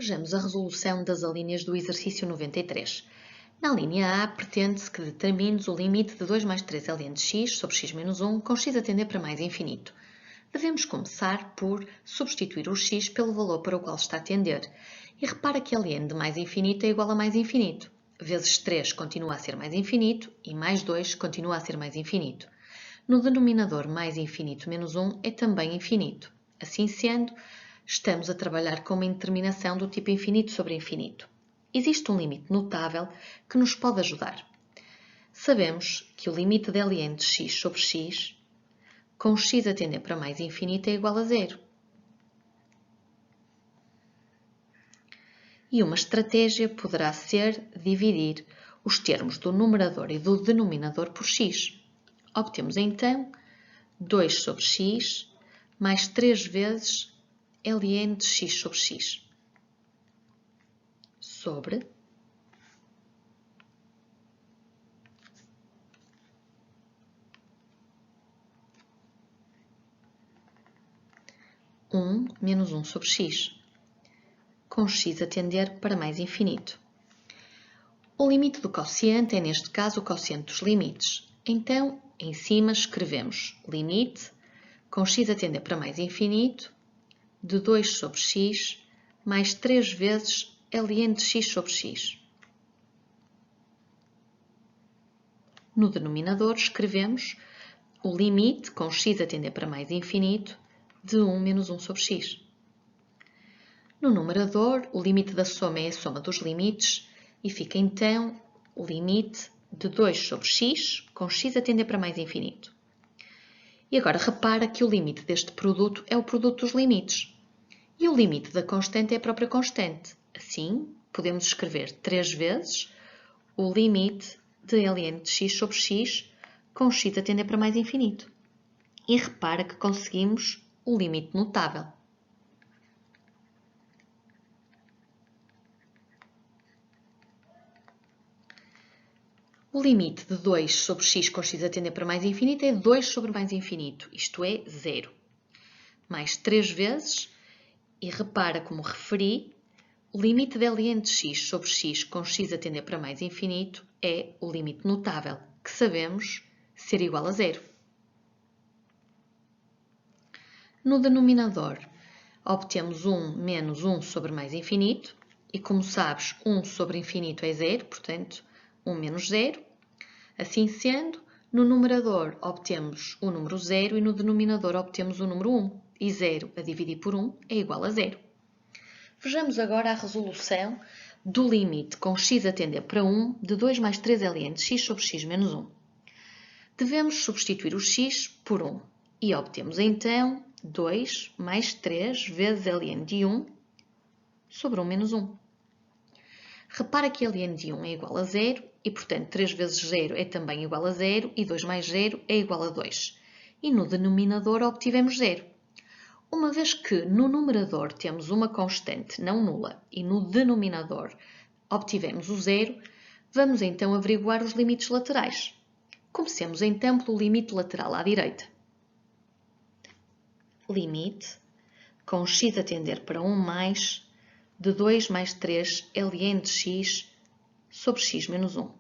Vejamos a resolução das alíneas do exercício 93. Na linha A, pretende-se que determines o limite de 2 mais 3 ln de x sobre x menos 1, com x a tender para mais infinito. Devemos começar por substituir o x pelo valor para o qual está a tender. E repara que ln de mais infinito é igual a mais infinito. Vezes 3 continua a ser mais infinito e mais 2 continua a ser mais infinito. No denominador, mais infinito menos 1 é também infinito. Assim sendo, estamos a trabalhar com uma indeterminação do tipo infinito sobre infinito. Existe um limite notável que nos pode ajudar. Sabemos que o limite de ln de x sobre x, com x a tender para mais infinito, é igual a zero. E uma estratégia poderá ser dividir os termos do numerador e do denominador por x. Obtemos então 2 sobre x mais 3 vezes ln de x sobre x sobre 1 menos 1 sobre x, com x a tender para mais infinito. O limite do quociente é, neste caso, o quociente dos limites. Então, em cima escrevemos limite, com x a tender para mais infinito, de 2 sobre x mais 3 vezes ln de x sobre x. No denominador escrevemos o limite, com x a tender para mais infinito, de 1 menos 1 sobre x. No numerador, o limite da soma é a soma dos limites e fica então o limite de 2 sobre x, com x a tender para mais infinito. E agora repara que o limite deste produto é o produto dos limites. E o limite da constante é a própria constante. Assim, podemos escrever 3 vezes o limite de ln de x sobre x, com x a tender para mais infinito. E repara que conseguimos o limite notável. O limite de 2 sobre x com x a tender para mais infinito é 2 sobre mais infinito, isto é, 0. Mais 3 vezes, e repara como referi, o limite de ln de x sobre x com x a tender para mais infinito é o limite notável, que sabemos ser igual a 0. No denominador, obtemos 1 menos 1 sobre mais infinito, e como sabes, 1 sobre infinito é 0, portanto, 1 menos 0. Assim sendo, no numerador obtemos o número 0 e no denominador obtemos o número 1. E 0 a dividir por 1 é igual a 0. Vejamos agora a resolução do limite com x a tender para 1 de 2 mais 3 ln de x sobre x menos 1. Devemos substituir o x por 1 e obtemos então 2 mais 3 vezes ln de 1 sobre 1 menos 1. Repara que ln de 1 é igual a 0 e, portanto, 3 vezes 0 é também igual a 0 e 2 mais 0 é igual a 2. E no denominador obtivemos 0. Uma vez que no numerador temos uma constante não nula e no denominador obtivemos o 0, vamos então averiguar os limites laterais. Comecemos então pelo limite lateral à direita. Limite, com x a tender para 1 mais, de 2 mais 3 ln de x sobre x menos 1.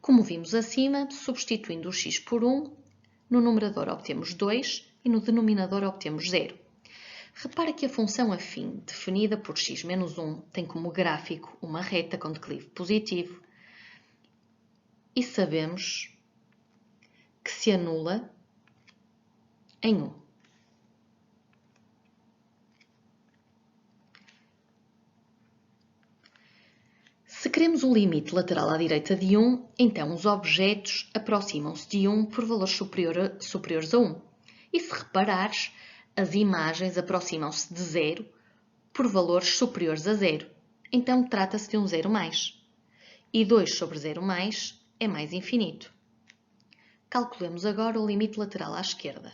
Como vimos acima, substituindo o x por 1, no numerador obtemos 2 e no denominador obtemos 0. Repara que a função afim, definida por x menos 1, tem como gráfico uma reta com declive positivo e sabemos que se anula em 1. Se queremos o limite lateral à direita de 1, então os objetos aproximam-se de 1 por valores superiores a 1. E se reparares, as imagens aproximam-se de 0 por valores superiores a 0. Então trata-se de um 0 mais. E 2 sobre 0 mais é mais infinito. Calculemos agora o limite lateral à esquerda.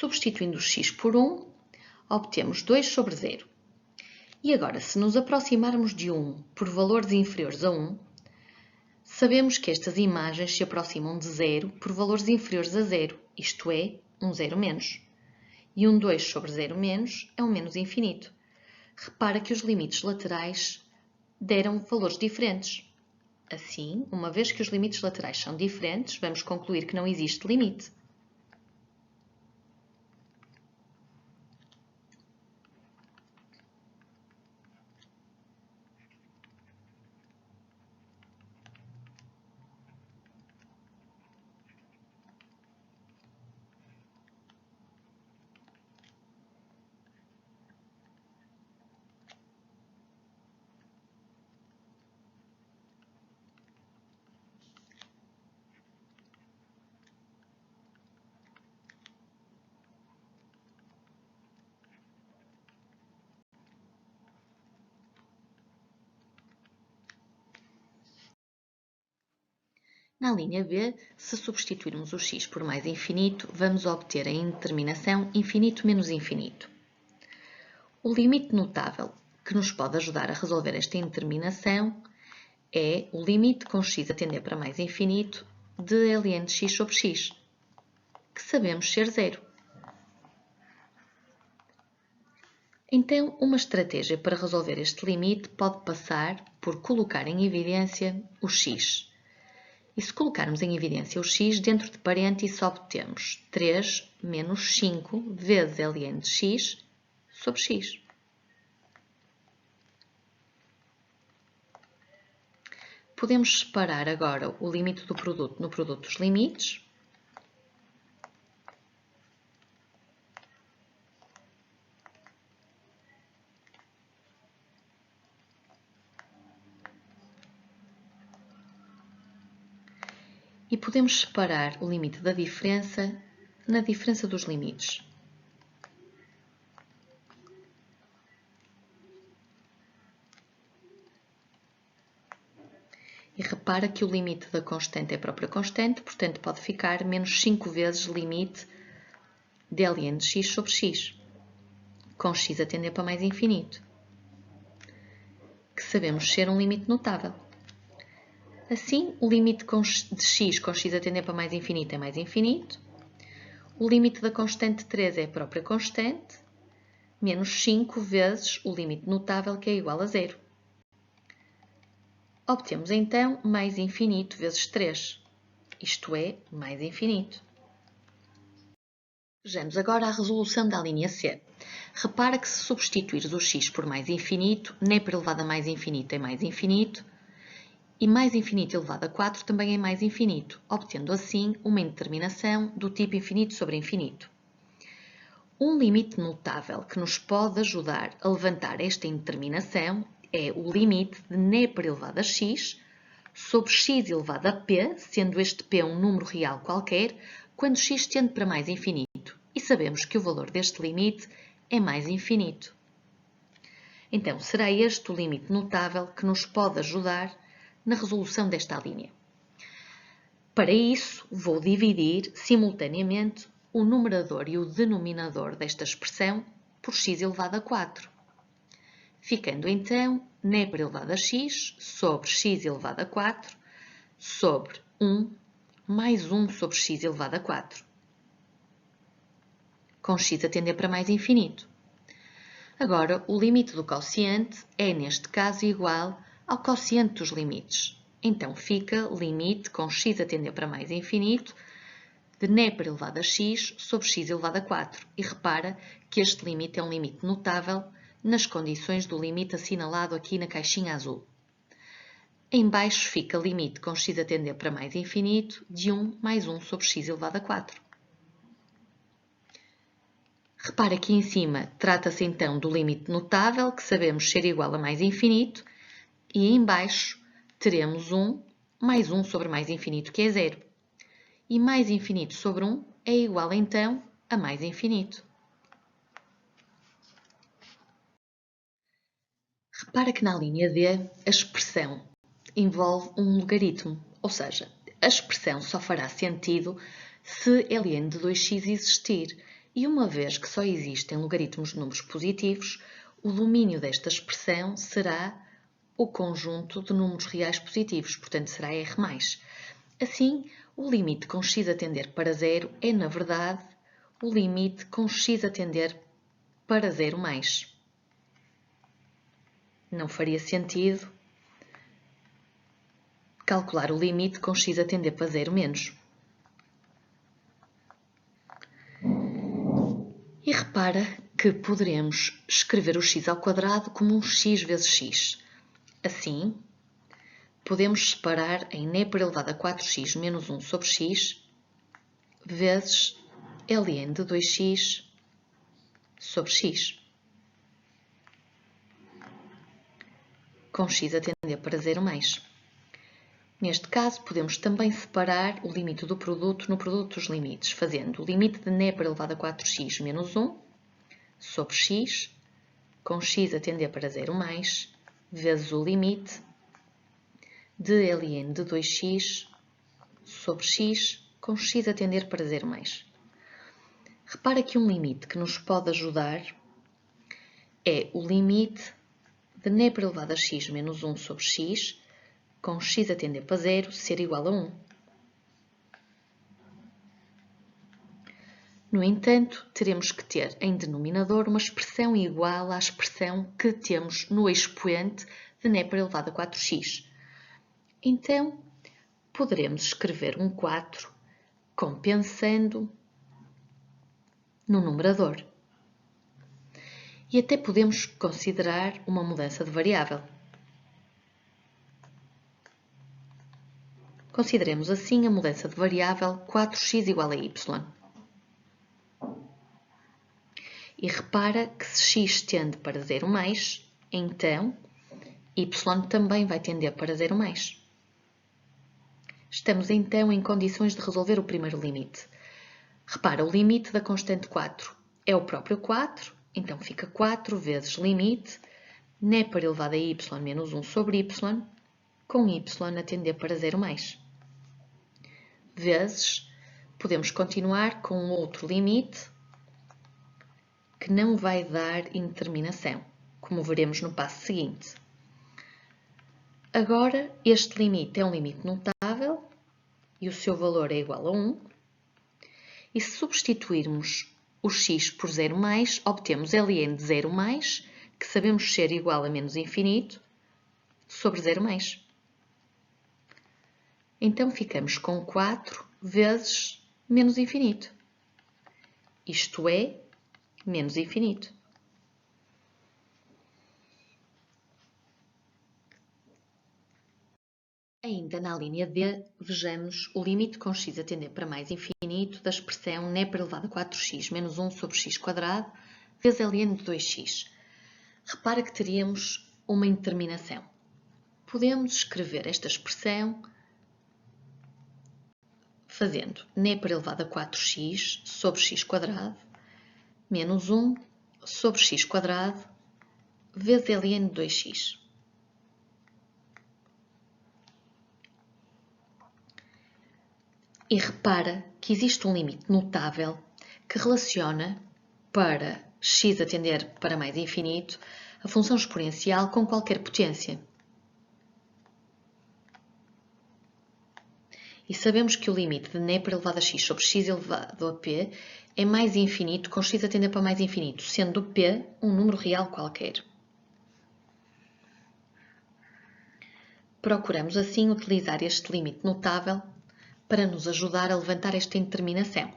Substituindo o x por 1, obtemos 2 sobre 0. E agora, se nos aproximarmos de 1 por valores inferiores a 1, Sabemos que estas imagens se aproximam de zero por valores inferiores a zero, isto é, um zero menos. E um 2 sobre zero menos é um menos infinito. Repara que os limites laterais deram valores diferentes. Assim, uma vez que os limites laterais são diferentes, vamos concluir que não existe limite. Na linha B, se substituirmos o x por mais infinito, vamos obter a indeterminação infinito menos infinito. O limite notável que nos pode ajudar a resolver esta indeterminação é o limite com x a tender para mais infinito de ln de x sobre x, que sabemos ser zero. Então, uma estratégia para resolver este limite pode passar por colocar em evidência o x. E se colocarmos em evidência o x, dentro de parênteses obtemos 3 menos 5 vezes ln de x sobre x. Podemos separar agora o limite do produto no produto dos limites. E podemos separar o limite da diferença na diferença dos limites. E repara que o limite da constante é a própria constante, portanto pode ficar menos 5 vezes limite de ln de x sobre x, com x a tender para mais infinito, que sabemos ser um limite notável. Assim, o limite de x com x a tender para mais infinito é mais infinito. O limite da constante 3 é a própria constante, menos 5 vezes o limite notável, que é igual a zero. Obtemos então mais infinito vezes 3, isto é, mais infinito. Vejamos agora a resolução da linha C. Repara que se substituires o x por mais infinito, n por elevado a mais infinito é mais infinito, e mais infinito elevado a 4 também é mais infinito, obtendo assim uma indeterminação do tipo infinito sobre infinito. Um limite notável que nos pode ajudar a levantar esta indeterminação é o limite de n por elevado a x sobre x elevado a p, sendo este p um número real qualquer, quando x tende para mais infinito. E sabemos que o valor deste limite é mais infinito. Então, será este o limite notável que nos pode ajudar na resolução desta linha. Para isso, vou dividir simultaneamente o numerador e o denominador desta expressão por x elevado a 4, ficando então n por elevado a x sobre x elevado a 4 sobre 1 mais 1 sobre x elevado a 4, com x a tender para mais infinito. Agora, o limite do quociente é, neste caso, igual ao quociente dos limites. Então, fica limite com x a tender para mais infinito de n por elevado a x sobre x elevado a 4. E repara que este limite é um limite notável nas condições do limite assinalado aqui na caixinha azul. Em baixo fica limite com x a tender para mais infinito de 1 mais 1 sobre x elevado a 4. Repara que em cima trata-se então do limite notável, que sabemos ser igual a mais infinito, e em baixo teremos 1 mais 1 sobre mais infinito, que é 0. E mais infinito sobre 1 é igual então a mais infinito. Repara que na linha D a expressão envolve um logaritmo, ou seja, a expressão só fará sentido se ln de 2x existir. E uma vez que só existem logaritmos de números positivos, o domínio desta expressão será o conjunto de números reais positivos, portanto será R+. Assim, o limite com x a tender para zero é, na verdade, o limite com x a tender para 0+. Não faria sentido calcular o limite com x a tender para 0-. E repara que poderemos escrever o x ao quadrado como um x vezes x. Assim, podemos separar em n por elevado a 4x menos 1 sobre x vezes ln de 2x sobre x, com x a tender para 0+. Neste caso, podemos também separar o limite do produto no produto dos limites, fazendo o limite de n por elevado a 4x menos 1 sobre x, com x a tender para 0+, vezes o limite de ln de 2x sobre x, com x a tender para 0+. Repara que um limite que nos pode ajudar é o limite de n por elevado a x menos 1 sobre x, com x a tender para 0, ser igual a 1. No entanto, teremos que ter em denominador uma expressão igual à expressão que temos no expoente de n por elevado a 4x. Então, poderemos escrever um 4 compensando no numerador. E até podemos considerar uma mudança de variável. Consideremos assim a mudança de variável 4x igual a y. E repara que se x tende para 0+, então y também vai tender para 0+. Estamos então em condições de resolver o primeiro limite. Repara, o limite da constante 4 é o próprio 4, então fica 4 vezes limite n por elevado a y menos 1 sobre y, com y a tender para 0+. Vezes, podemos continuar com outro limite que não vai dar indeterminação, como veremos no passo seguinte. Agora, este limite é um limite notável e o seu valor é igual a 1. E se substituirmos o x por 0+, obtemos ln de 0+, que sabemos ser igual a menos infinito, sobre 0+. Então ficamos com 4 vezes menos infinito. Isto é, menos infinito. Ainda na linha D, vejamos o limite com x a tender para mais infinito da expressão n por elevado a 4x menos 1 sobre x² vezes ln de 2x. Repara que teríamos uma indeterminação. Podemos escrever esta expressão fazendo n por elevado a 4x sobre x² menos 1 sobre x² vezes ln de 2x. E repara que existe um limite notável que relaciona para x a tender para mais infinito a função exponencial com qualquer potência. E sabemos que o limite de n por elevado a x sobre x elevado a p é mais infinito com x a tender para mais infinito, sendo p um número real qualquer. Procuramos assim utilizar este limite notável para nos ajudar a levantar esta indeterminação.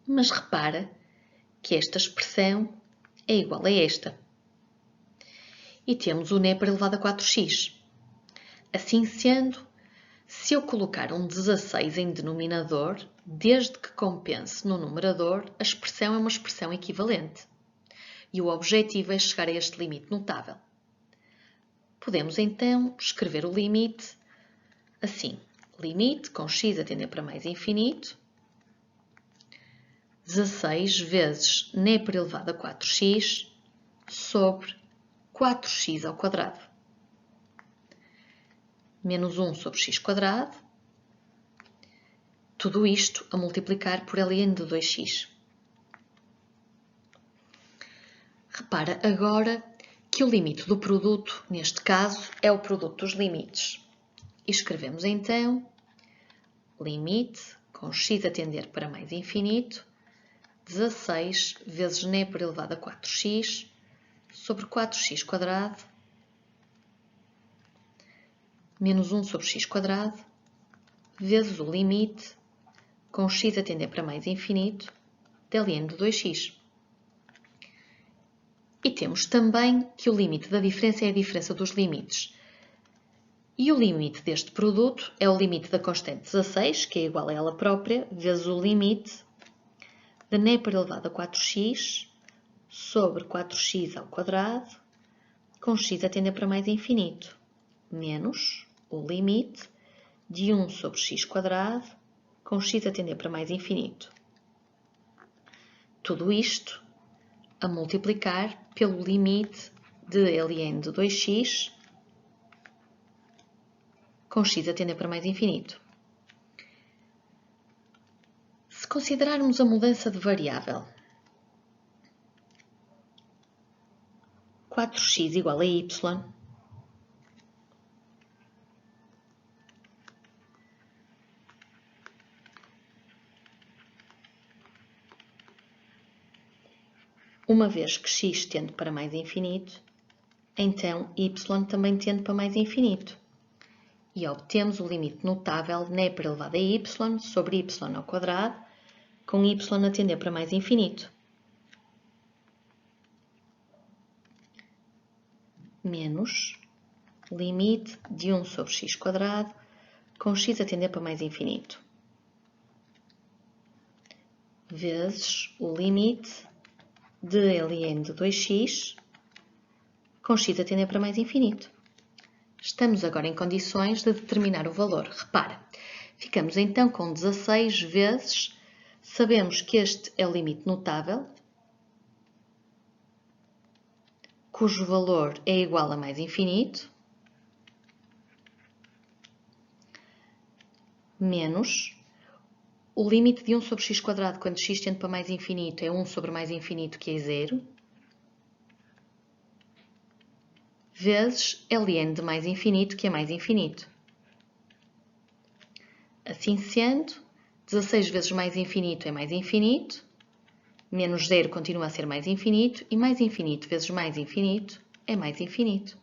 Mas repara que esta expressão é igual a esta. E temos o n por elevado a 4x. Assim sendo, se eu colocar um 16 em denominador, desde que compense no numerador, a expressão é uma expressão equivalente. E o objetivo é chegar a este limite notável. Podemos então escrever o limite assim. Limite com x a tender para mais infinito, 16 vezes n por elevado a 4x sobre 4x ao quadrado, menos 1 sobre x², tudo isto a multiplicar por ln de 2x. Repara agora que que o limite do produto, neste caso, é o produto dos limites. E escrevemos então limite com x a tender para mais infinito, 16 vezes n por elevado a 4x sobre 4x quadrado menos 1 sobre x quadrado vezes o limite com x a tender para mais infinito dln de 2x. E temos também que o limite da diferença é a diferença dos limites. E o limite deste produto é o limite da constante 16, que é igual a ela própria, vezes o limite de n por elevado a 4x sobre 4x ao quadrado, com x a tender para mais infinito, menos o limite de 1 sobre x quadrado, com x a tender para mais infinito. Tudo isto a multiplicar pelo limite de ln de 2x com x a tender para mais infinito. Se considerarmos a mudança de variável, 4x igual a y, uma vez que x tende para mais infinito, então y também tende para mais infinito. E obtemos o limite notável n por elevado a y sobre y ao quadrado, com y a tender para mais infinito. Menos limite de 1 sobre x quadrado, com x a tender para mais infinito. Vezes o limite de ln de 2x, com x a tender para mais infinito. Estamos agora em condições de determinar o valor. Repara, ficamos então com 16 vezes, sabemos que este é o limite notável, cujo valor é igual a mais infinito, menos o limite de 1 sobre x quadrado, quando x tende para mais infinito, é 1 sobre mais infinito, que é 0, vezes ln de mais infinito, que é mais infinito. Assim sendo, 16 vezes mais infinito é mais infinito, menos 0 continua a ser mais infinito, e mais infinito vezes mais infinito é mais infinito.